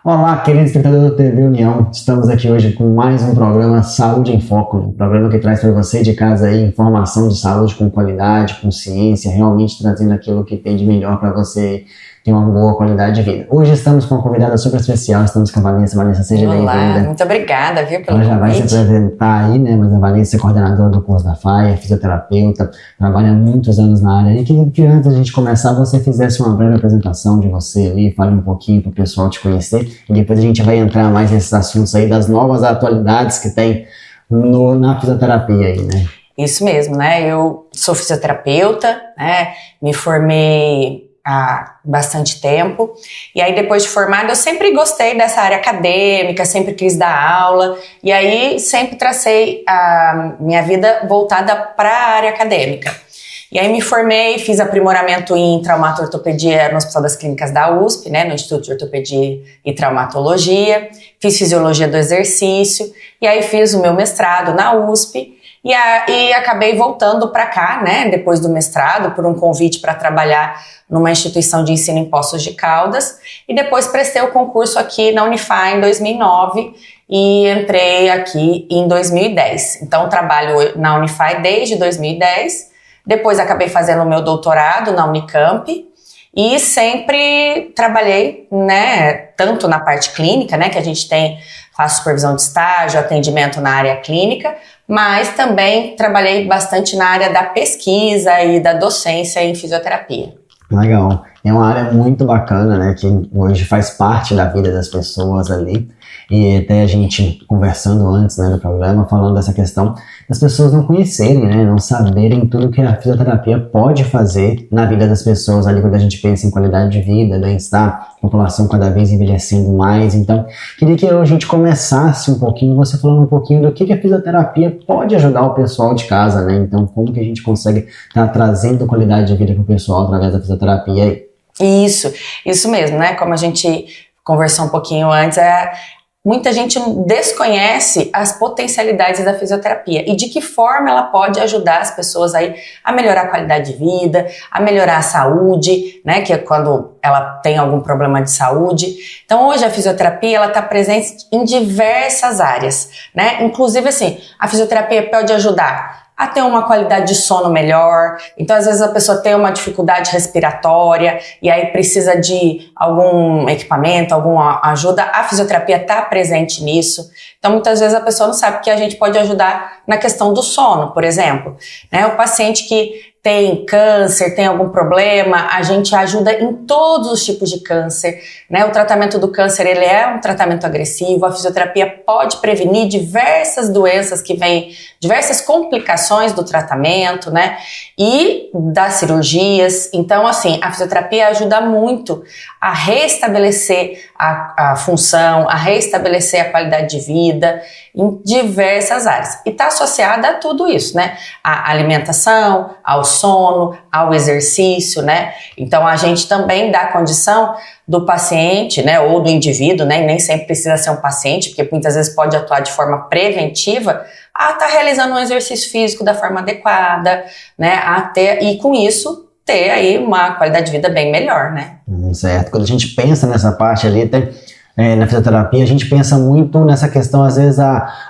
Olá, querido espectador da TV União. Estamos aqui hoje com mais um programa Saúde em Foco, um programa que traz para você de casa aí informação de saúde com qualidade, com ciência, realmente trazendo aquilo que tem de melhor para você ter uma boa qualidade de vida. Hoje estamos com uma convidada super especial, estamos com a Vanessa. Vanessa, seja bem-vinda. Olá, muito obrigada, viu, pelo convite. Ela já vai se apresentar aí, né, mas a Vanessa é coordenadora do curso da FAIA, fisioterapeuta, trabalha há muitos anos na área, e queria que antes da gente começar, você fizesse uma breve apresentação de você ali, fale um pouquinho para o pessoal te conhecer, e depois a gente vai entrar mais nesses assuntos aí, das novas atualidades que tem na fisioterapia aí, né? Isso mesmo, né, eu sou fisioterapeuta, né, me formei há bastante tempo, e aí depois de formada eu sempre gostei dessa área acadêmica, sempre quis dar aula, e aí sempre tracei a minha vida voltada para a área acadêmica. E aí me formei, fiz aprimoramento em traumato-ortopedia no Hospital das Clínicas da USP, né, no Instituto de Ortopedia e Traumatologia, fiz fisiologia do exercício, e aí fiz o meu mestrado na USP, e acabei voltando para cá, né, depois do mestrado, por um convite para trabalhar numa instituição de ensino em Poços de Caldas, e depois prestei o concurso aqui na Unify em 2009 e entrei aqui em 2010. Então trabalho na Unify desde 2010, depois acabei fazendo o meu doutorado na Unicamp e sempre trabalhei, né, tanto na parte clínica, né, que a gente faz supervisão de estágio, atendimento na área clínica, mas também trabalhei bastante na área da pesquisa e da docência em fisioterapia. Legal. É uma área muito bacana, né, que hoje faz parte da vida das pessoas ali. E até a gente conversando antes, né, do programa, falando dessa questão das pessoas não conhecerem, né, não saberem tudo que a fisioterapia pode fazer na vida das pessoas ali quando a gente pensa em qualidade de vida, bem-estar, população cada vez envelhecendo mais. Então, queria que a gente começasse um pouquinho, você falando um pouquinho do que a fisioterapia pode ajudar o pessoal de casa, né, então como que a gente consegue estar trazendo qualidade de vida para o pessoal através da fisioterapia aí. Isso mesmo, né, como a gente conversou um pouquinho antes, muita gente desconhece as potencialidades da fisioterapia e de que forma ela pode ajudar as pessoas aí a melhorar a qualidade de vida, a melhorar a saúde, né, que é quando ela tem algum problema de saúde. Então hoje a fisioterapia ela está presente em diversas áreas, né, inclusive assim, a fisioterapia pode ajudar a ter uma qualidade de sono melhor. Então, às vezes a pessoa tem uma dificuldade respiratória e aí precisa de algum equipamento, alguma ajuda. A fisioterapia está presente nisso. Então, muitas vezes a pessoa não sabe que a gente pode ajudar na questão do sono, por exemplo. Né? O paciente que tem câncer, tem algum problema, a gente ajuda em todos os tipos de câncer, né? O tratamento do câncer, ele é um tratamento agressivo, a fisioterapia pode prevenir diversas doenças que vêm, diversas complicações do tratamento, né? E das cirurgias. Então, assim, a fisioterapia ajuda muito a restabelecer a função, a restabelecer a qualidade de vida em diversas áreas. E está associada a tudo isso, né? A alimentação, ao sono, ao exercício, né? Então a gente também dá condição do paciente, né, ou do indivíduo, né, e nem sempre precisa ser um paciente, porque muitas vezes pode atuar de forma preventiva, a estar realizando um exercício físico da forma adequada, né, e com isso ter aí uma qualidade de vida bem melhor, né? Certo. Quando a gente pensa nessa parte ali, na fisioterapia, a gente pensa muito nessa questão, às vezes,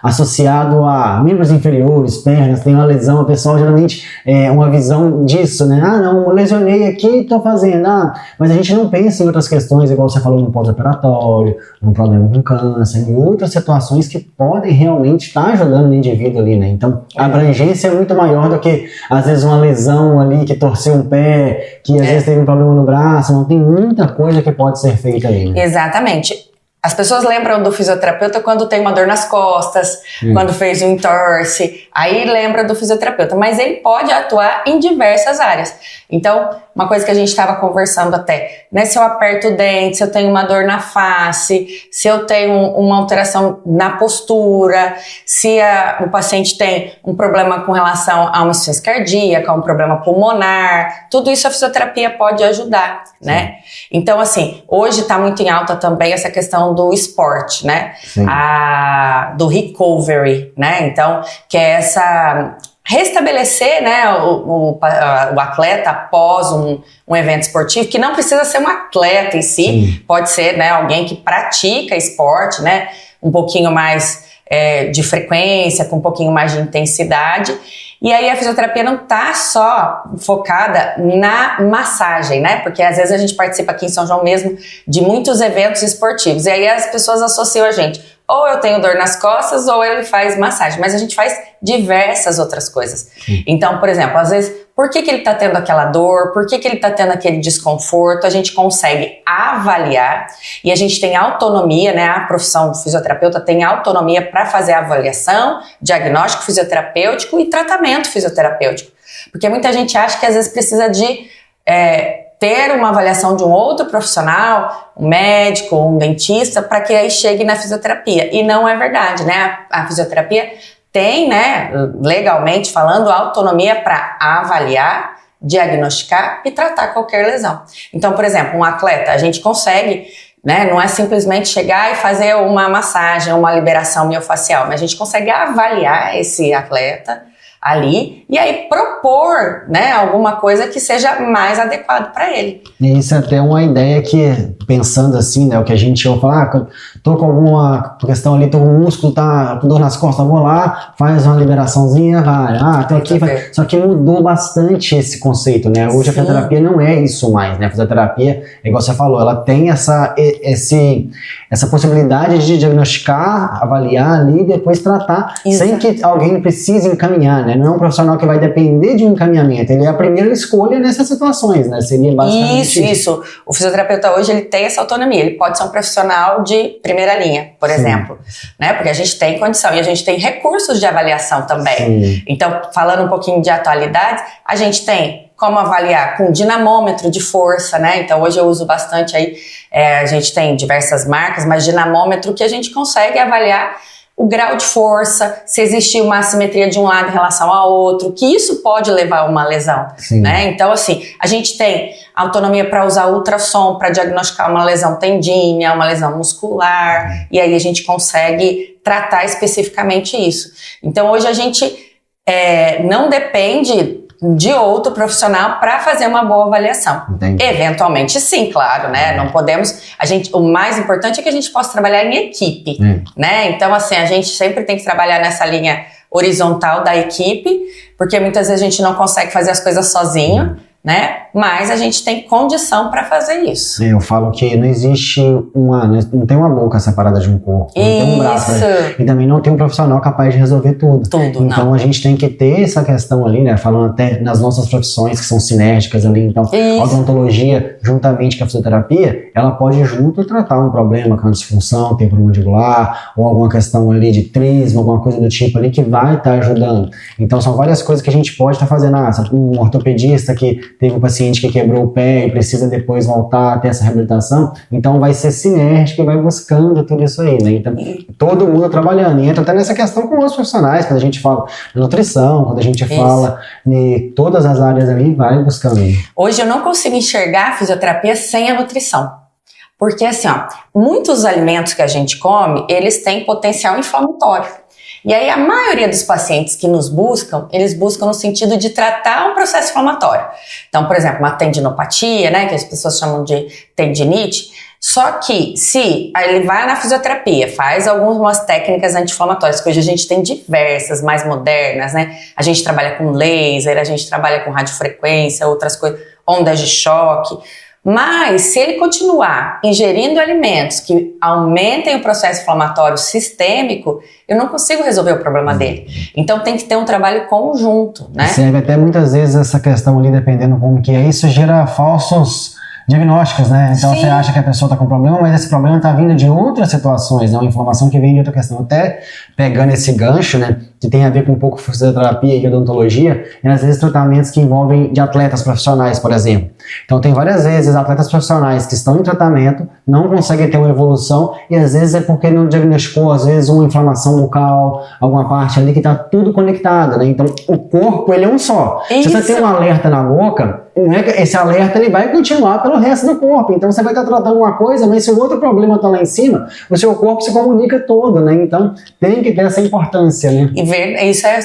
associado a membros inferiores, pernas, tem uma lesão, o pessoal geralmente uma visão disso, né? Ah, não, eu lesionei aqui, tô fazendo, mas a gente não pensa em outras questões, igual você falou no pós-operatório, no problema com câncer, em outras situações que podem realmente estar ajudando o indivíduo ali, né? Então, a abrangência é muito maior do que, às vezes, uma lesão ali que torceu um pé, que às vezes teve um problema no braço, não tem muita coisa que pode ser feita ali, né? Exatamente. As pessoas lembram do fisioterapeuta quando tem uma dor nas costas, quando fez um entorse, aí lembra do fisioterapeuta, mas ele pode atuar em diversas áreas. Então, uma coisa que a gente estava conversando até, né, se eu aperto o dente, se eu tenho uma dor na face, se eu tenho uma alteração na postura, se o paciente tem um problema com relação a uma insuficiência cardíaca, um problema pulmonar, tudo isso a fisioterapia pode ajudar, né? Então, assim, hoje está muito em alta também essa questão do esporte, né? Do recovery, né? Então, que é essa restabelecer, né, o atleta após um evento esportivo, que não precisa ser um atleta em si, sim, pode ser, né, alguém que pratica esporte, né, um pouquinho mais de frequência, com um pouquinho mais de intensidade. E aí a fisioterapia não tá só focada na massagem, né? Porque às vezes a gente participa aqui em São João mesmo de muitos eventos esportivos. E aí as pessoas associam a gente. Ou eu tenho dor nas costas, ou ele faz massagem. Mas a gente faz diversas outras coisas. Então, por exemplo, às vezes, por que ele tá tendo aquela dor? Por que ele tá tendo aquele desconforto? A gente consegue avaliar e a gente tem autonomia, né? A profissão fisioterapeuta tem autonomia para fazer a avaliação, diagnóstico fisioterapêutico e tratamento fisioterapêutico. Porque muita gente acha que às vezes precisa de ter uma avaliação de um outro profissional, um médico, um dentista, para que aí chegue na fisioterapia. E não é verdade, né? A fisioterapia tem, né, legalmente falando, autonomia para avaliar, diagnosticar e tratar qualquer lesão. Então, por exemplo, um atleta, a gente consegue, né, não é simplesmente chegar e fazer uma massagem, uma liberação miofascial, mas a gente consegue avaliar esse atleta ali e aí propor, né, alguma coisa que seja mais adequado para ele. E isso é até uma ideia que, pensando assim, né, o que a gente ouve falar, tô com alguma questão ali, tô com o músculo, tá com dor nas costas, vou lá, faz uma liberaçãozinha, vai, tô aqui, vai. Só que mudou bastante esse conceito, né, hoje a fisioterapia não é isso mais, né, a fisioterapia, igual você falou, ela tem essa possibilidade de diagnosticar, avaliar ali e depois tratar, sem que alguém precise encaminhar, né, não é um profissional que vai depender de um encaminhamento, ele é a primeira escolha nessas situações, né, seria basicamente isso. O fisioterapeuta hoje, ele tem essa autonomia, ele pode ser um profissional de primeira linha, por exemplo, né, porque a gente tem condição e a gente tem recursos de avaliação também. Sim. Então, falando um pouquinho de atualidade, a gente tem como avaliar com dinamômetro de força, né? Então hoje eu uso bastante aí, a gente tem diversas marcas, mas dinamômetro que a gente consegue avaliar o grau de força, se existe uma assimetria de um lado em relação ao outro, que isso pode levar a uma lesão, né? Então assim, a gente tem autonomia para usar ultrassom para diagnosticar uma lesão tendínea, uma lesão muscular, e aí a gente consegue tratar especificamente isso. Então hoje a gente não depende de outro profissional para fazer uma boa avaliação. Entendi. Eventualmente sim, claro, né? Não podemos, o mais importante é que a gente possa trabalhar em equipe, né? Então assim, a gente sempre tem que trabalhar nessa linha horizontal da equipe, porque muitas vezes a gente não consegue fazer as coisas sozinho, né? Mas a gente tem condição para fazer isso. Eu falo que não existe não tem uma boca separada de um corpo, não tem um braço, né? E também não tem um profissional capaz de resolver tudo. Então não. A gente tem que ter essa questão ali, né? Falando até nas nossas profissões que são sinérgicas ali, então a odontologia juntamente com a fisioterapia, ela pode junto tratar um problema com a disfunção temporomandibular ou alguma questão ali de trismo, alguma coisa do tipo ali que vai estar ajudando. Então são várias coisas que a gente pode estar fazendo. Um ortopedista que teve um paciente que quebrou o pé e precisa depois voltar a ter essa reabilitação, então vai ser sinérgico e vai buscando tudo isso aí, né? Então, todo mundo trabalhando. E entra até nessa questão com os profissionais, quando a gente fala de nutrição, quando a gente fala de todas as áreas ali, vai buscando. Hoje eu não consigo enxergar a fisioterapia sem a nutrição. Porque assim, muitos alimentos que a gente come, eles têm potencial inflamatório. E aí a maioria dos pacientes que nos buscam, eles buscam no sentido de tratar um processo inflamatório. Então, por exemplo, uma tendinopatia, né, que as pessoas chamam de tendinite. Só que se ele vai na fisioterapia, faz algumas técnicas anti-inflamatórias, que hoje a gente tem diversas, mais modernas, né? A gente trabalha com laser, a gente trabalha com radiofrequência, outras coisas, ondas de choque. Mas se ele continuar ingerindo alimentos que aumentem o processo inflamatório sistêmico, eu não consigo resolver o problema dele. Então tem que ter um trabalho conjunto, né? Serve até muitas vezes essa questão ali, dependendo como que é, isso gera falsos diagnósticos, né? Então você acha que a pessoa está com problema, mas esse problema está vindo de outras situações, né? Uma inflamação que vem de outra questão. Até pegando esse gancho, né? Que tem a ver com um pouco fisioterapia e odontologia, e às vezes tratamentos que envolvem de atletas profissionais, por exemplo. Então tem várias vezes atletas profissionais que estão em tratamento, não conseguem ter uma evolução, e às vezes é porque não diagnosticou, às vezes uma inflamação local, alguma parte ali que está tudo conectado, né? Então o corpo, ele é um só. Se você tem um alerta na boca, esse alerta ele vai continuar pelo resto do corpo. Então você vai estar tratando uma coisa, mas se o outro problema está lá em cima, o seu corpo se comunica todo, né? Então tem que ter essa importância, né? E isso é,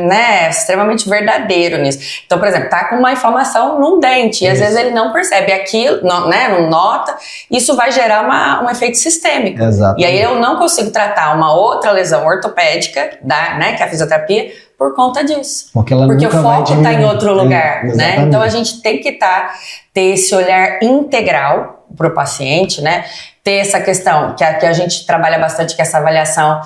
né, extremamente verdadeiro nisso. Então, por exemplo, tá com uma inflamação num dente, e às vezes ele não percebe aquilo, não nota, isso vai gerar um efeito sistêmico. Exatamente. E aí eu não consigo tratar uma outra lesão ortopédica, né, que é a fisioterapia, por conta disso. Porque o foco está em outro lugar, né? Então a gente tem que ter esse olhar integral para o paciente, né? Ter essa questão que a gente trabalha bastante, que é essa avaliação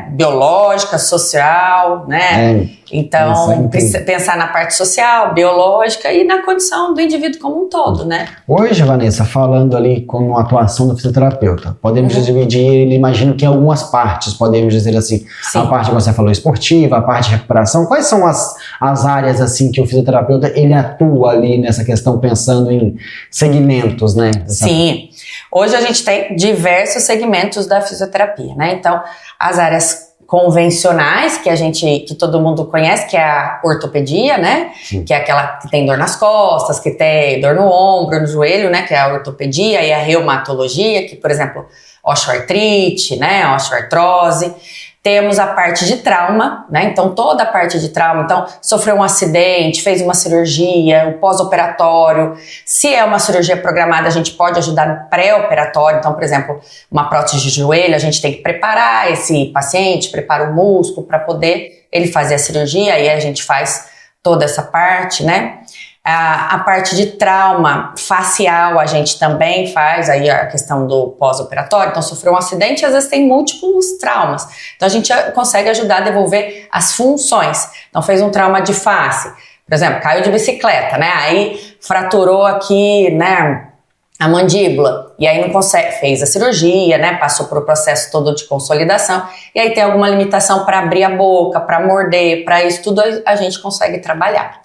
biológica, social, né? Então, pensar na parte social, biológica e na condição do indivíduo como um todo, né? Hoje, Vanessa, falando ali com a atuação do fisioterapeuta, podemos dividir ele, imagino que em algumas partes, podemos dizer assim, sim, a parte que você falou esportiva, a parte de recuperação. Quais são as áreas assim que o fisioterapeuta ele atua ali nessa questão, pensando em segmentos, né? Sim. Hoje a gente tem diversos segmentos da fisioterapia, né? Então, as áreas convencionais que todo mundo conhece, que é a ortopedia, né? Sim. Que é aquela que tem dor nas costas, que tem dor no ombro, no joelho, né? Que é a ortopedia, e a reumatologia, que, por exemplo, osteoartrite, né? Osteoartrose. Temos a parte de trauma, né? Então, toda a parte de trauma. Então, sofreu um acidente, fez uma cirurgia, o pós-operatório. Se é uma cirurgia programada, a gente pode ajudar no pré-operatório. Então, por exemplo, uma prótese de joelho, a gente tem que preparar esse paciente, prepara o músculo para poder ele fazer a cirurgia. Aí a gente faz toda essa parte, né? A parte de trauma facial a gente também faz, aí a questão do pós-operatório. Então, sofreu um acidente, às vezes tem múltiplos traumas. Então, a gente consegue ajudar a devolver as funções. Então, fez um trauma de face, por exemplo, caiu de bicicleta, né? Aí fraturou aqui, né, a mandíbula, e aí não consegue, fez a cirurgia, né, passou por o processo todo de consolidação, e aí tem alguma limitação para abrir a boca, para morder, para isso tudo a gente consegue trabalhar.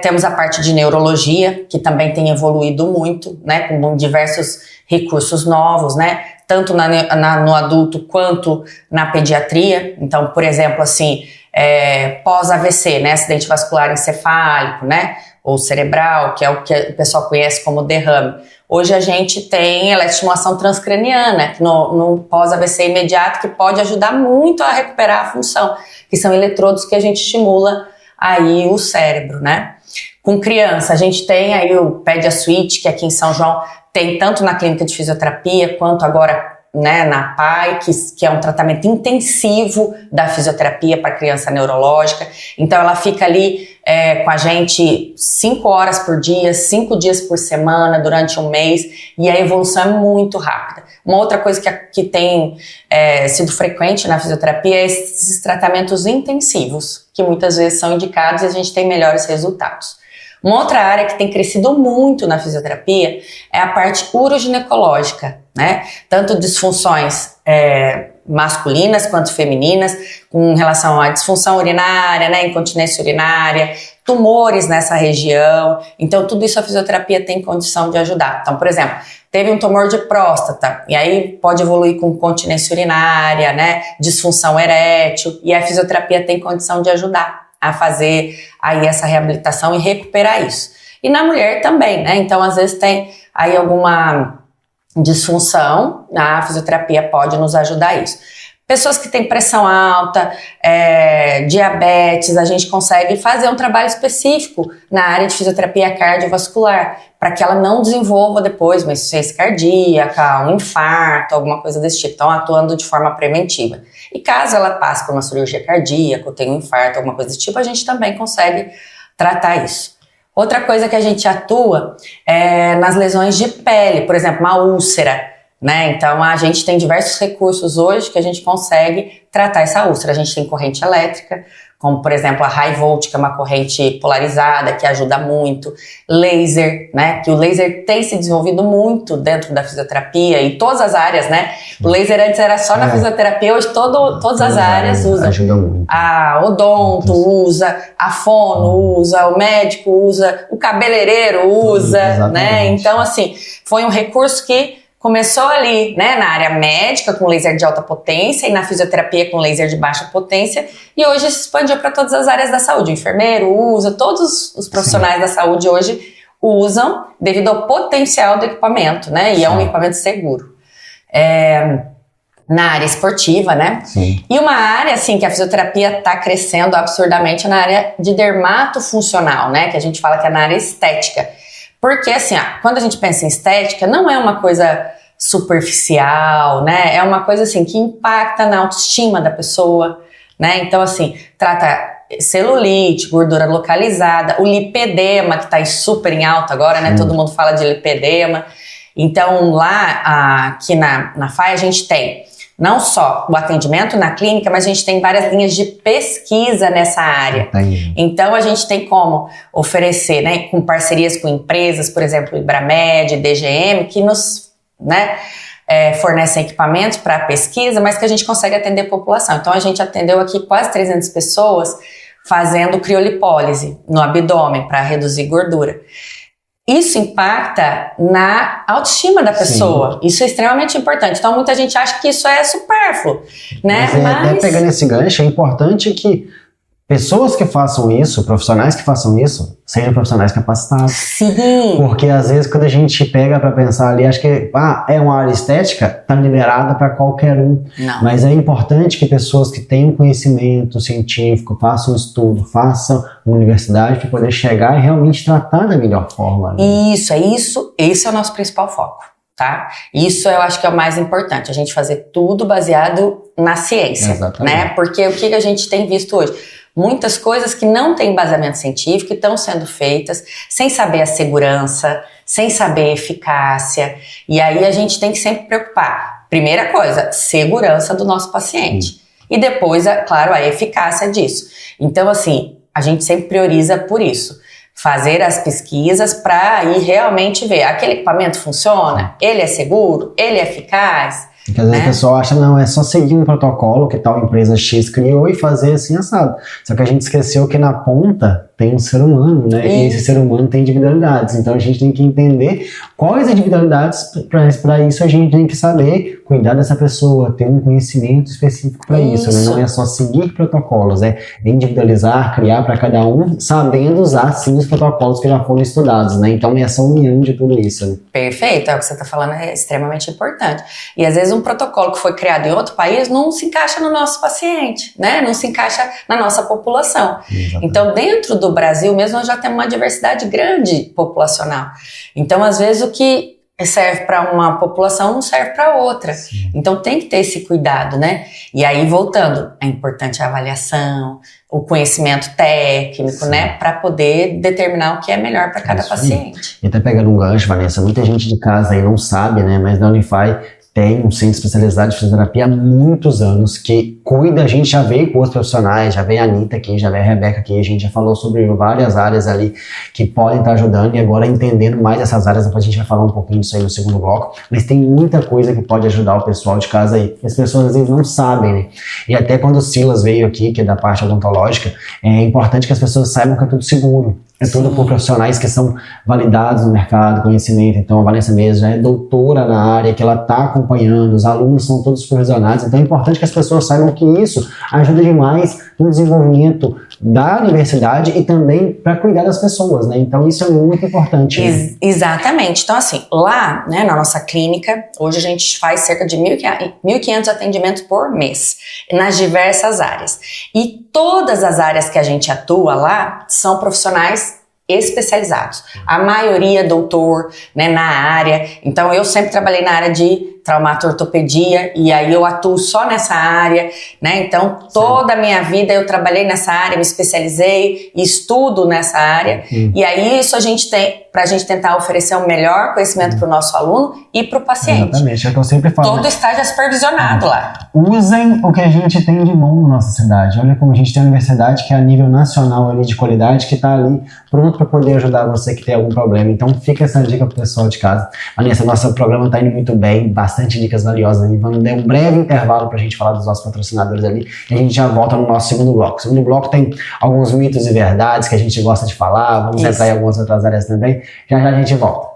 Temos a parte de neurologia, que também tem evoluído muito, né, com diversos recursos novos, né, tanto no adulto quanto na pediatria. Então, por exemplo, assim, pós-AVC, né, acidente vascular encefálico, né, ou cerebral, que é o que o pessoal conhece como derrame. Hoje a gente tem eletroestimulação transcraniana, que no pós-AVC imediato, que pode ajudar muito a recuperar a função, que são eletrodos que a gente estimula aí o cérebro, né? Com criança, a gente tem aí o PediaSuite, que aqui em São João tem tanto na clínica de fisioterapia, quanto agora, né, na PAI, que é um tratamento intensivo da fisioterapia para criança neurológica. Então ela fica ali com a gente 5 horas por dia, 5 dias por semana, durante um mês, e a evolução é muito rápida. Uma outra coisa que tem sido frequente na fisioterapia é esses tratamentos intensivos, que muitas vezes são indicados e a gente tem melhores resultados. Uma outra área que tem crescido muito na fisioterapia é a parte uroginecológica, né? Tanto disfunções masculinas quanto femininas, com relação à disfunção urinária, né? Incontinência urinária, tumores nessa região. Então, tudo isso a fisioterapia tem condição de ajudar. Então, por exemplo, teve um tumor de próstata, e aí pode evoluir com incontinência urinária, né? Disfunção erétil, e a fisioterapia tem condição de ajudar a fazer aí essa reabilitação e recuperar isso. E na mulher também, né? Então, às vezes tem aí alguma disfunção, a fisioterapia pode nos ajudar a isso. Pessoas que têm pressão alta, diabetes, a gente consegue fazer um trabalho específico na área de fisioterapia cardiovascular, para que ela não desenvolva depois uma insuficiência cardíaca, um infarto, alguma coisa desse tipo. Então, atuando de forma preventiva. E caso ela passe por uma cirurgia cardíaca, ou tenha um infarto, alguma coisa desse tipo, a gente também consegue tratar isso. Outra coisa que a gente atua é nas lesões de pele, por exemplo, uma úlcera, né? Então, a gente tem diversos recursos hoje que a gente consegue tratar essa úlcera. A gente tem corrente elétrica, como, por exemplo, a High Volt, que é uma corrente polarizada, que ajuda muito. Laser, né? Que o laser tem se desenvolvido muito dentro da fisioterapia e todas as áreas, né? O laser antes era só na fisioterapia, hoje todas as áreas usam. Ajuda muito. A odonto usa, a fono usa, o médico usa, o cabeleireiro usa, né? Então, assim, foi um recurso que começou ali, né, na área médica com laser de alta potência e na fisioterapia com laser de baixa potência, e hoje se expandiu para todas as áreas da saúde. O enfermeiro usa, todos os profissionais da saúde hoje usam devido ao potencial do equipamento, né, e é um equipamento seguro. na área esportiva, né? Sim. E uma área, assim, que a fisioterapia está crescendo absurdamente na área de dermatofuncional, né? Que a gente fala que é na área estética. Porque, assim, quando a gente pensa em estética, não é uma coisa superficial, né? É uma coisa, assim, que impacta na autoestima da pessoa, né? Então, assim, trata celulite, gordura localizada, o lipedema, que está super em alta agora, né? Todo mundo fala de lipedema. Então, lá, aqui na FAI, a gente tem não só o atendimento na clínica, mas a gente tem várias linhas de pesquisa nessa área. Entendi. Então, a gente tem como oferecer, né, com parcerias com empresas, por exemplo, Ibramed, DGM, que nos, né, fornecem equipamentos para pesquisa, mas que a gente consegue atender a população. Então, a gente atendeu aqui quase 300 pessoas fazendo criolipólise no abdômen para reduzir gordura. Isso impacta na autoestima da pessoa. Sim. Isso é extremamente importante. Então, muita gente acha que isso é supérfluo, né? Até pegando esse gancho, é importante que pessoas que façam isso, profissionais que façam isso, sejam profissionais capacitados. Sim. Porque às vezes quando a gente pega pra pensar ali, acho que é uma área estética, tá liberada para qualquer um. Não. Mas é importante que pessoas que tenham conhecimento científico, façam estudo, façam universidade para poder chegar e realmente tratar da melhor forma. Né? Esse é o nosso principal foco. Tá? Isso eu acho que é o mais importante, a gente fazer tudo baseado na ciência. Exatamente. Né? Porque o que a gente tem visto hoje? Muitas coisas que não têm embasamento científico estão sendo feitas sem saber a segurança, sem saber a eficácia. E aí a gente tem que sempre preocupar. Primeira coisa, segurança do nosso paciente. E depois, claro, a eficácia disso. Então, assim, a gente sempre prioriza por isso. Fazer as pesquisas para aí realmente ver, aquele equipamento funciona? Ele é seguro? Ele é eficaz? Porque às vezes o pessoal acha, não, é só seguir um protocolo que tal empresa X criou e fazer assim assado. Só que a gente esqueceu que na ponta tem um ser humano, né? E esse ser humano tem individualidades. Então a gente tem que entender quais individualidades, para isso a gente tem que saber cuidar dessa pessoa, ter um conhecimento específico para isso, né? Não é só seguir protocolos, é individualizar, criar para cada um, sabendo usar sim os protocolos que já foram estudados, né? Então é essa união de tudo isso. Né? Perfeito, é o que você está falando, é extremamente importante. E às vezes um protocolo que foi criado em outro país não se encaixa no nosso paciente, né? Não se encaixa na nossa população. Exatamente. Então, dentro do Brasil mesmo, nós já temos uma diversidade grande populacional. Então, às vezes, o que serve para uma população não serve para outra. Sim. Então, tem que ter esse cuidado, né? E aí, voltando, é importante a avaliação, o conhecimento técnico, Sim. né? Para poder determinar o que é melhor para cada paciente. E até pegando um gancho, Vanessa, muita gente de casa aí não sabe, né? Mas na Unify tem um centro especializado de fisioterapia há muitos anos que cuida, a gente já veio com outros profissionais, já veio a Anitta aqui, já veio a Rebeca aqui, a gente já falou sobre várias áreas ali que podem estar ajudando e agora entendendo mais essas áreas, depois a gente vai falar um pouquinho disso aí no segundo bloco, mas tem muita coisa que pode ajudar o pessoal de casa aí, as pessoas às vezes não sabem, né? E até quando o Silas veio aqui, que é da parte odontológica, é importante que as pessoas saibam que é tudo seguro. É tudo por profissionais que são validados no mercado, conhecimento. Então a Vanessa mesmo já é doutora na área, que ela está acompanhando, os alunos são todos supervisionados. Então é importante que as pessoas saibam que isso ajuda demais no desenvolvimento da universidade e também para cuidar das pessoas, né? Então isso é muito importante. Né? Exatamente. Então assim, lá, né, na nossa clínica, hoje a gente faz cerca de 1.500 atendimentos por mês, nas diversas áreas. E todas as áreas que a gente atua lá são profissionais especializados. A maioria doutor, né, na área. Então eu sempre trabalhei na área de traumato-ortopedia e aí eu atuo só nessa área, né? Então toda a minha vida eu trabalhei nessa área, me especializei, estudo nessa área e aí isso a gente tem, pra gente tentar oferecer um melhor conhecimento pro nosso aluno e pro paciente. Exatamente, é o que eu sempre falo. Todo estágio é supervisionado lá. Usem o que a gente tem de bom na nossa cidade. Olha como a gente tem uma universidade que é a nível nacional ali de qualidade, que está ali pronto para poder ajudar você que tem algum problema. Então fica essa dica pro pessoal de casa. Vanessa, nosso programa está indo muito bem, bastante dicas valiosas ali. Vamos dar um breve intervalo para a gente falar dos nossos patrocinadores ali e a gente já volta no nosso segundo bloco. O segundo bloco tem alguns mitos e verdades que a gente gosta de falar, vamos entrar em algumas outras áreas também. Já já a gente volta.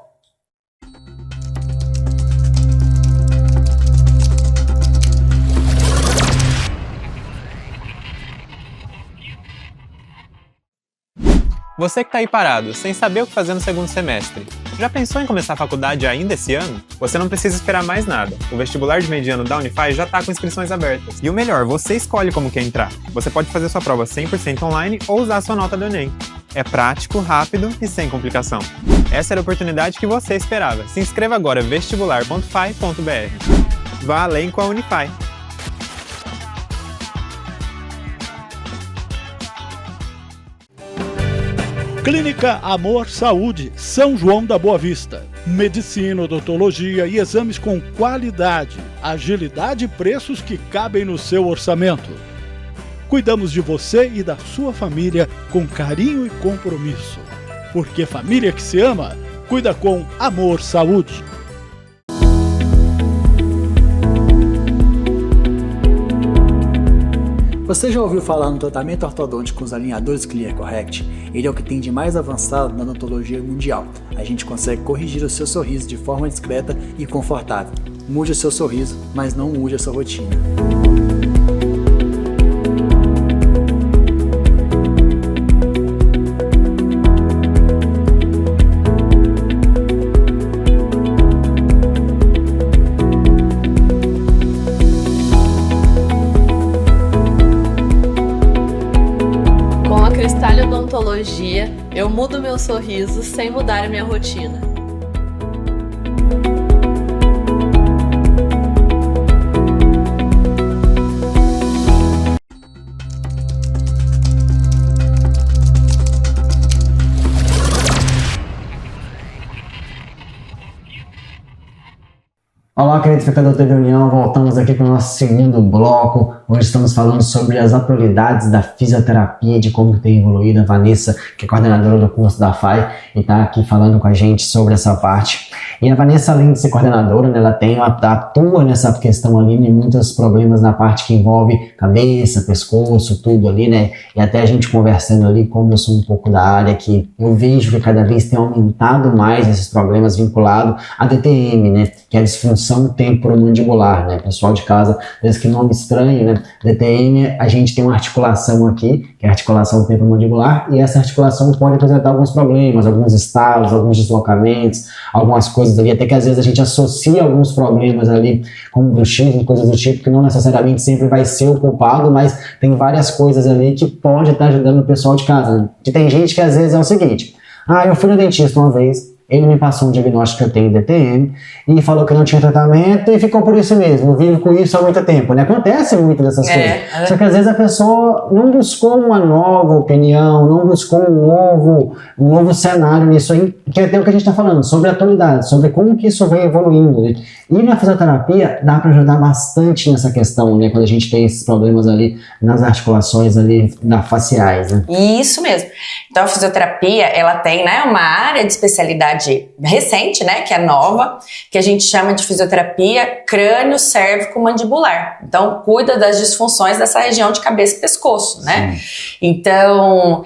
Você que está aí parado, sem saber o que fazer no segundo semestre. Já pensou em começar a faculdade ainda esse ano? Você não precisa esperar mais nada. O vestibular de mediano da Unify já está com inscrições abertas. E o melhor, você escolhe como quer entrar. Você pode fazer sua prova 100% online ou usar sua nota do Enem. É prático, rápido e sem complicação. Essa era a oportunidade que você esperava. Se inscreva agora vestibular.fi.br. Vá além com a Unify. Clínica Amor Saúde, São João da Boa Vista. Medicina, odontologia e exames com qualidade, agilidade e preços que cabem no seu orçamento. Cuidamos de você e da sua família com carinho e compromisso. Porque família que se ama, cuida com Amor Saúde. Você já ouviu falar no tratamento ortodôntico com os alinhadores ClearCorrect? Ele é o que tem de mais avançado na odontologia mundial. A gente consegue corrigir o seu sorriso de forma discreta e confortável. Mude o seu sorriso, mas não mude a sua rotina. Eu mudo meu sorriso sem mudar a minha rotina. Olá, querido espectador da TV União, voltamos aqui para o nosso segundo bloco. Hoje estamos falando sobre as atualidades da fisioterapia, de como tem evoluído. A Vanessa, que é coordenadora do curso da FAI, e está aqui falando com a gente sobre essa parte. E a Vanessa, além de ser coordenadora, né, ela atua nessa questão ali de muitos problemas na parte que envolve cabeça, pescoço, tudo ali, né? E até a gente conversando ali, como eu sou um pouco da área, que eu vejo que cada vez tem aumentado mais esses problemas vinculados à DTM, né? Que é a disfunção temporomandibular, né? Pessoal de casa, às que nome estranho, né? DTM, a gente tem uma articulação aqui, que é a articulação temporomandibular, e essa articulação pode apresentar alguns problemas, alguns estalos, alguns deslocamentos, algumas coisas ali, até que às vezes a gente associa alguns problemas ali, como bruxismo, coisas do tipo, que não necessariamente sempre vai ser o culpado, mas tem várias coisas ali que pode estar ajudando o pessoal de casa, né? E tem gente que às vezes é o seguinte: eu fui no dentista uma vez, ele me passou um diagnóstico que eu tenho DTM e falou que não tinha tratamento e ficou por isso mesmo. Eu vivo com isso há muito tempo, né? Acontece muito dessas coisas. Só que às vezes a pessoa não buscou uma nova opinião, não buscou um novo cenário nisso aí, que é até o que a gente está falando, sobre a atualidade, sobre como que isso vem evoluindo, né? E na fisioterapia dá para ajudar bastante nessa questão, né? Quando a gente tem esses problemas ali nas articulações ali faciais, né? Isso mesmo. Então a fisioterapia, ela tem, né, uma área de especialidade recente, né, que é nova, que a gente chama de fisioterapia crânio-cérvico-mandibular. Então, cuida das disfunções dessa região de cabeça e pescoço, né? Sim. Então,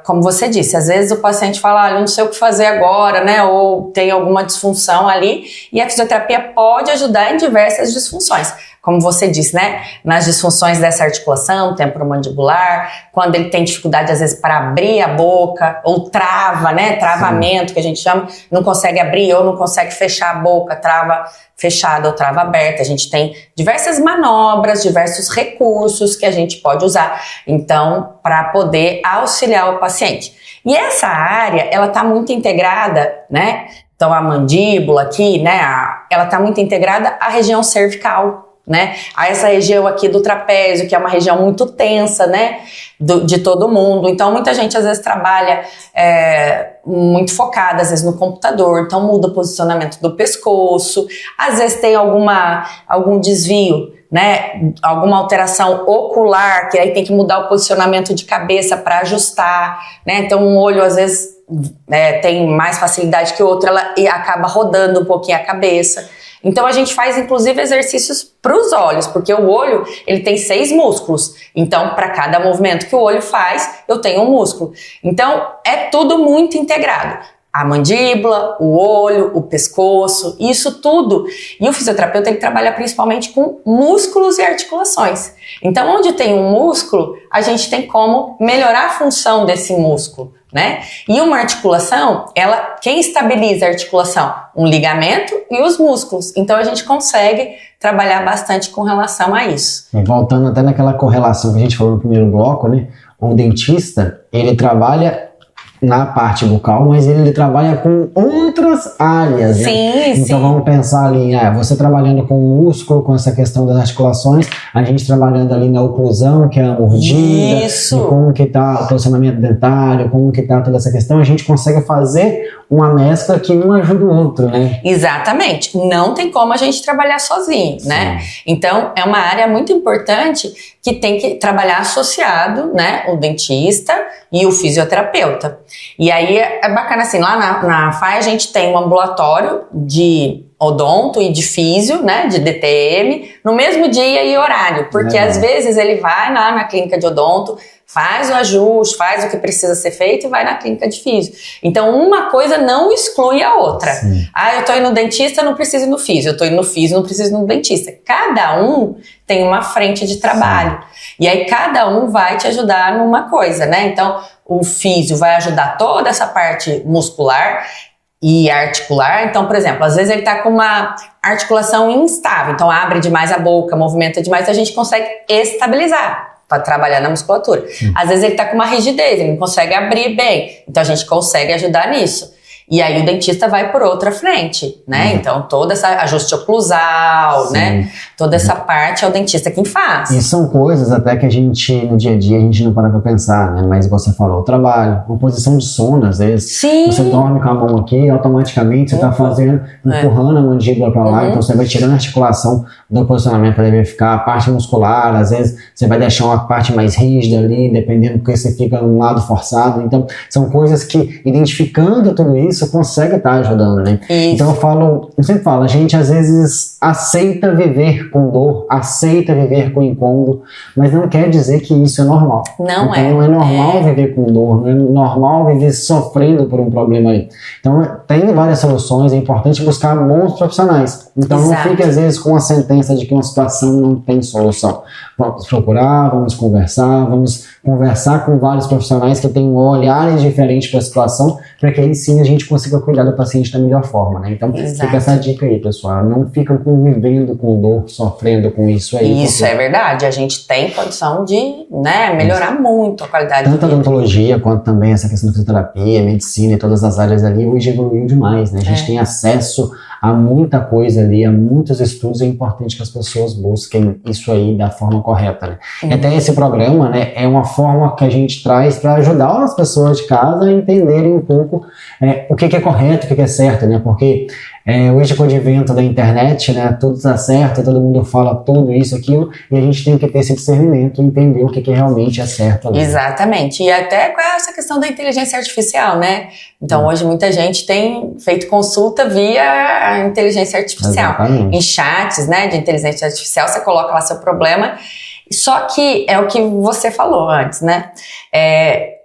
como você disse, às vezes o paciente fala, eu não sei o que fazer agora, né, ou tem alguma disfunção ali, e a fisioterapia pode ajudar em diversas disfunções. Como você disse, né, nas disfunções dessa articulação temporomandibular, quando ele tem dificuldade, às vezes, para abrir a boca, ou trava, né, travamento, que a gente chama, não consegue abrir ou não consegue fechar a boca, trava fechada ou trava aberta. A gente tem diversas manobras, diversos recursos que a gente pode usar, então, para poder auxiliar o paciente. E essa área, ela está muito integrada, né, então a mandíbula aqui, né, ela está muito integrada à região cervical, né, a essa região aqui do trapézio, que é uma região muito tensa, né, de todo mundo. Então muita gente às vezes trabalha muito focada, às vezes no computador, então muda o posicionamento do pescoço, às vezes tem algum desvio, né, alguma alteração ocular, que aí tem que mudar o posicionamento de cabeça para ajustar, né, então um olho às vezes tem mais facilidade que o outro, e acaba rodando um pouquinho a cabeça. Então a gente faz inclusive exercícios para os olhos, porque o olho ele tem 6 músculos, então para cada movimento que o olho faz, eu tenho um músculo. Então é tudo muito integrado. A mandíbula, o olho, o pescoço, isso tudo. E o fisioterapeuta tem que trabalhar principalmente com músculos e articulações. Então onde tem um músculo, a gente tem como melhorar a função desse músculo, né? E uma articulação, quem estabiliza a articulação? Um ligamento e os músculos. Então a gente consegue trabalhar bastante com relação a isso. E voltando até naquela correlação que a gente falou no primeiro bloco, né? O dentista, ele trabalha na parte bucal, mas ele trabalha com outras áreas, né? Sim, então vamos pensar ali, você trabalhando com o músculo, com essa questão das articulações, a gente trabalhando ali na oclusão, que é a mordida, Isso. e como que tá o posicionamento dentário, como que tá toda essa questão, a gente consegue fazer uma mescla que um ajuda o outro, né? Exatamente. Não tem como a gente trabalhar sozinho, né? Então, é uma área muito importante que tem que trabalhar associado, né? O dentista e o fisioterapeuta. E aí, é bacana assim, lá na FAI a gente tem um ambulatório de odonto e de físio, né, de DTM, no mesmo dia e horário, porque às vezes ele vai lá na clínica de odonto, faz o ajuste, faz o que precisa ser feito e vai na clínica de físio. Então, uma coisa não exclui a outra. Sim. Eu tô indo no dentista, não preciso ir no físio. Eu tô indo no físio, não preciso ir no dentista. Cada um tem uma frente de trabalho. Sim. E aí, cada um vai te ajudar numa coisa, né? Então, o físio vai ajudar toda essa parte muscular e articular. Então, por exemplo, às vezes ele tá com uma articulação instável, então abre demais a boca, movimenta demais, a gente consegue estabilizar para trabalhar na musculatura. Às vezes ele tá com uma rigidez, ele não consegue abrir bem, então a gente consegue ajudar nisso. E aí o dentista vai por outra frente, né? Então toda essa ajuste oclusal, né? Toda essa parte é o dentista quem faz. E são coisas até que a gente, no dia a dia, a gente não para pra pensar, né? Mas você falou, o trabalho, uma posição de sono, às vezes. Sim. Você dorme com a mão aqui, automaticamente você tá fazendo, empurrando a mandíbula pra lá, então você vai tirando a articulação do posicionamento para verificar a parte muscular, às vezes você vai deixar uma parte mais rígida ali, dependendo porque você fica num lado forçado. Então, são coisas que, identificando tudo isso, consegue estar ajudando, né? Isso. Então eu sempre falo, a gente às vezes aceita viver com dor, aceita viver com incômodo, mas não quer dizer que isso é normal. Não é normal viver com dor, não é normal viver sofrendo por um problema aí. Então tem várias soluções, é importante buscar bons profissionais. Então não fique às vezes com a sentença de que uma situação não tem solução. Vamos procurar, vamos conversar com vários profissionais que têm olhares diferentes para a situação, para que aí sim a gente consiga cuidar do paciente da melhor forma, né? Então fica essa dica aí, pessoal. Não fica convivendo com dor, sofrendo com isso aí. Isso é verdade. A gente tem condição de, né, melhorar muito a qualidade de vida. Tanto a odontologia quanto também essa questão da fisioterapia, medicina e todas as áreas ali hoje evoluiu demais, né? A gente tem acesso a muita coisa ali, a muitos estudos. É importante que as pessoas busquem isso aí da forma correta, né? E até esse programa, né, é uma forma que a gente traz para ajudar as pessoas de casa a entenderem um pouco o que é correto, o que é certo, né? Porque hoje com o advento da internet, né, tudo está certo, todo mundo fala tudo isso, aquilo, e a gente tem que ter esse discernimento e entender o que realmente é certo ali. Exatamente. E até com essa questão da inteligência artificial, né? Então hoje muita gente tem feito consulta via inteligência artificial. Exatamente. Em chats, né, de inteligência artificial, você coloca lá seu problema. Só que é o que você falou antes, né?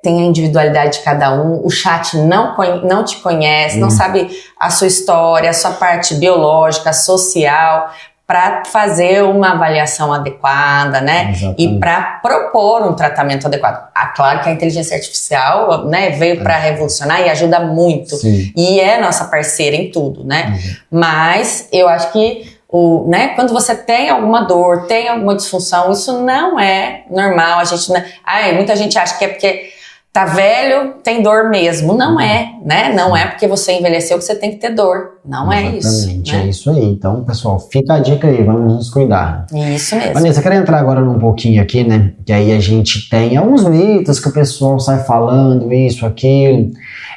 Tem a individualidade de cada um, o chat não te conhece, não sabe a sua história, a sua parte biológica, social, para fazer uma avaliação adequada, né? Exatamente. E para propor um tratamento adequado. Claro que a inteligência artificial, né, veio para revolucionar e ajuda muito. Sim. E é nossa parceira em tudo, né? Mas eu acho que né, quando você tem alguma dor, tem alguma disfunção, isso não é normal. A gente, muita gente acha que é porque tá velho, tem dor mesmo. Não é, né? Não é porque você envelheceu que você tem que ter dor. Não é isso. Exatamente, né? É isso aí. Então, pessoal, fica a dica aí, vamos nos cuidar. Isso mesmo. Vanessa, eu quero entrar agora num pouquinho aqui, né? Que aí a gente tem alguns mitos que o pessoal sai falando, isso, aquilo.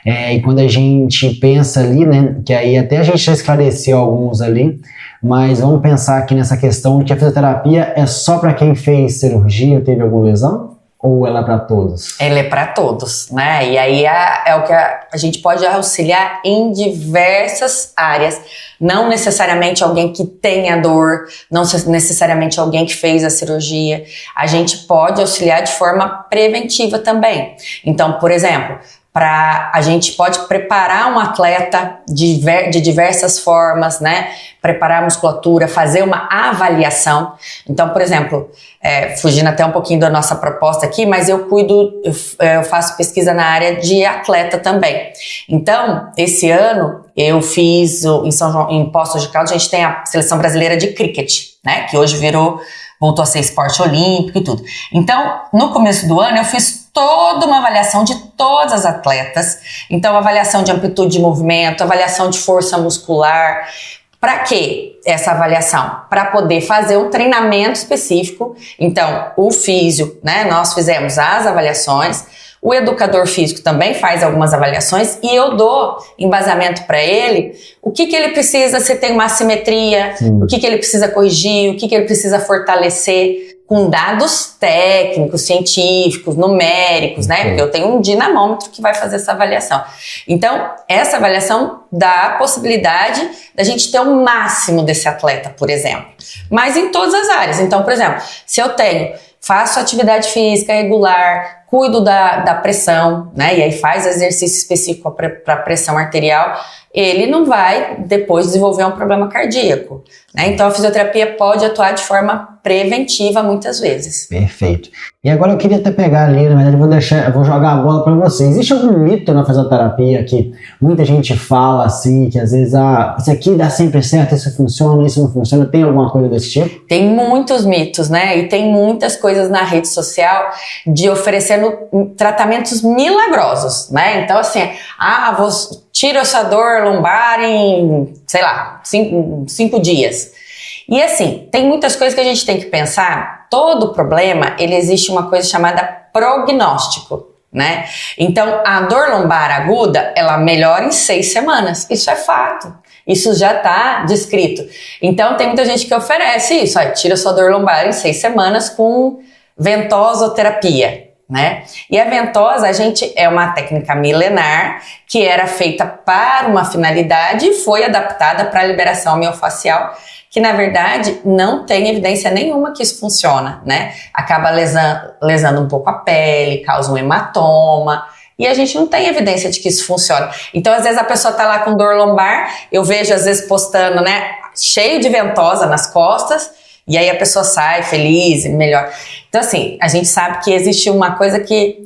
E quando a gente pensa ali, né? Que aí até a gente já esclareceu alguns ali. Mas vamos pensar aqui nessa questão de que a fisioterapia é só para quem fez cirurgia, teve alguma lesão? Ou ela é para todos? Ela é para todos, né? E aí é o que a gente pode auxiliar em diversas áreas. Não necessariamente alguém que tenha dor, não necessariamente alguém que fez a cirurgia. A gente pode auxiliar de forma preventiva também. Então, por exemplo, a gente pode preparar um atleta de diversas formas, né? Preparar a musculatura, fazer uma avaliação. Então, por exemplo, fugindo até um pouquinho da nossa proposta aqui, mas eu faço pesquisa na área de atleta também. Então, esse ano eu fiz em Poços de Caldas, a gente tem a Seleção Brasileira de Cricket, né? Que hoje voltou a ser esporte olímpico e tudo. Então, no começo do ano, eu fiz toda uma avaliação de todas as atletas. Então, avaliação de amplitude de movimento, avaliação de força muscular. Para quê essa avaliação? Para poder fazer um treinamento específico. Então, o físio, né? Nós fizemos as avaliações. O educador físico também faz algumas avaliações e eu dou embasamento para ele, o que ele precisa, se tem uma assimetria, o que ele precisa corrigir, o que ele precisa fortalecer, com dados técnicos, científicos, numéricos, né? Porque eu tenho um dinamômetro que vai fazer essa avaliação. Então, essa avaliação dá a possibilidade da gente ter o máximo desse atleta, por exemplo. Mas em todas as áreas. Então, por exemplo, se eu faço atividade física regular, cuido da pressão, né? E aí faz exercício específico para pressão arterial, ele não vai depois desenvolver um problema cardíaco, né? Então a fisioterapia pode atuar de forma preventiva muitas vezes. Perfeito. E agora eu queria até pegar ali, na verdade eu vou jogar a bola para você. Existe algum mito na fisioterapia que muita gente fala assim, que às vezes, isso aqui dá sempre certo, isso funciona, isso não funciona, tem alguma coisa desse tipo? Tem muitos mitos, né? E tem muitas coisas na rede social de oferecendo tratamentos milagrosos, né? Então assim, tira essa dor lombar em, sei lá, 5 dias. E assim, tem muitas coisas que a gente tem que pensar. Todo problema, ele existe uma coisa chamada prognóstico, né? Então, a dor lombar aguda, ela melhora em 6 semanas. Isso é fato. Isso já está descrito. Então, tem muita gente que oferece isso. Tira sua dor lombar em 6 semanas com ventosoterapia, né? E a ventosa, é uma técnica milenar que era feita para uma finalidade e foi adaptada para a liberação miofascial, que na verdade não tem evidência nenhuma que isso funciona, né? Acaba lesando um pouco a pele, causa um hematoma, e a gente não tem evidência de que isso funciona. Então, às vezes a pessoa tá lá com dor lombar, eu vejo às vezes postando, né, cheio de ventosa nas costas, e aí a pessoa sai feliz e melhor. Então, assim, a gente sabe que existe uma coisa que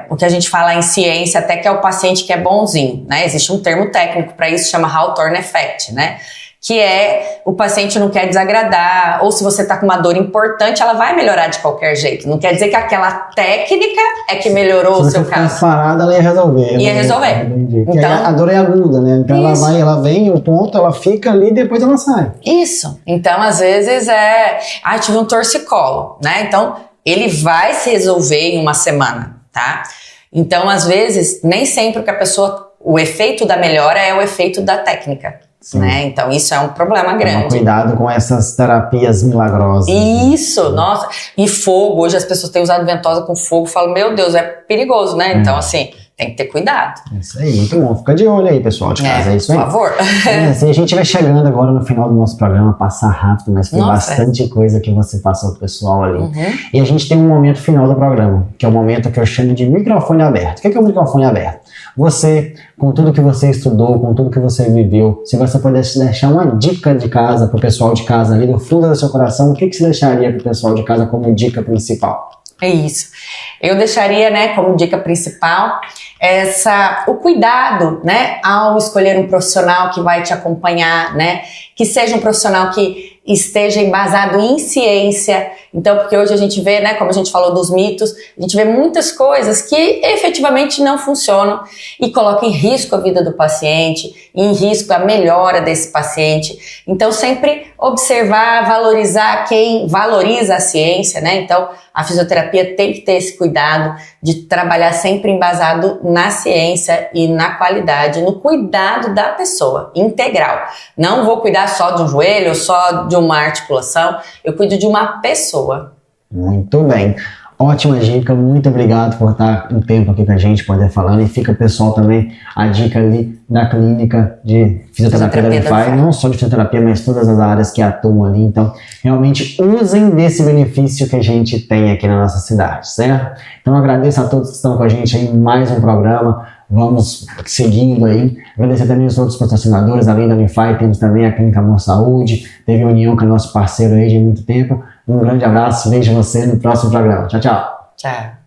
o que a gente fala em ciência até que é o paciente que é bonzinho, né? Existe um termo técnico para isso, chama Hawthorne Effect, né? Que o paciente não quer desagradar, ou se você tá com uma dor importante, ela vai melhorar de qualquer jeito. Não quer dizer que aquela técnica é que melhorou o seu caso. Se você parada, ela ia resolver. Ia resolver. Então, a dor é aguda, né? Então ela vem, o ponto, ela fica ali e depois ela sai. Isso. Então, às vezes tive um torcicolo, né? Então, ele vai se resolver em uma semana, tá? Então, às vezes, nem sempre que o efeito da melhora é o efeito da técnica. Né? Então isso é um problema grande. Cuidado com essas terapias milagrosas. Isso, nossa. E fogo, hoje as pessoas têm usado ventosa com fogo, falam, meu Deus, é perigoso, né? Então assim, tem que ter cuidado. Isso aí, muito bom. Fica de olho aí, pessoal de casa, é isso aí. Por favor. Assim, a gente vai chegando agora no final do nosso programa, passar rápido, mas foi bastante coisa que você passou pro pessoal ali. E a gente tem um momento final do programa, que é o momento que eu chamo de microfone aberto. O que é o microfone aberto? Você, com tudo que você estudou, com tudo que você viveu, se você pudesse deixar uma dica de casa pro pessoal de casa ali, do fundo do seu coração, o que você deixaria pro pessoal de casa como dica principal? É isso. Eu deixaria, né, como dica principal, o cuidado, né, ao escolher um profissional que vai te acompanhar, né, que seja um profissional que esteja embasado em ciência. Então, porque hoje a gente vê, né, como a gente falou dos mitos, a gente vê muitas coisas que efetivamente não funcionam e colocam em risco a vida do paciente, em risco a melhora desse paciente. Então, sempre observar, valorizar quem valoriza a ciência, né? Então, a fisioterapia tem que ter esse cuidado de trabalhar sempre embasado na ciência e na qualidade, no cuidado da pessoa, integral. Não vou cuidar só de um joelho, só de uma articulação, eu cuido de uma pessoa. Muito bem. Ótima dica, muito obrigado por estar um tempo aqui com a gente, poder falando. E fica, pessoal, também a dica ali da clínica de fisioterapia da Unify, não só de fisioterapia, mas todas as áreas que atuam ali. Então, realmente usem desse benefício que a gente tem aqui na nossa cidade, certo? Então, agradeço a todos que estão com a gente aí em mais um programa. Vamos seguindo aí. Agradecer também os outros patrocinadores, além da Unify, temos também a Clínica Amor Saúde, teve a União, que é nosso parceiro aí de muito tempo. Um grande abraço, vejo você no próximo programa. Tchau, tchau. Tchau.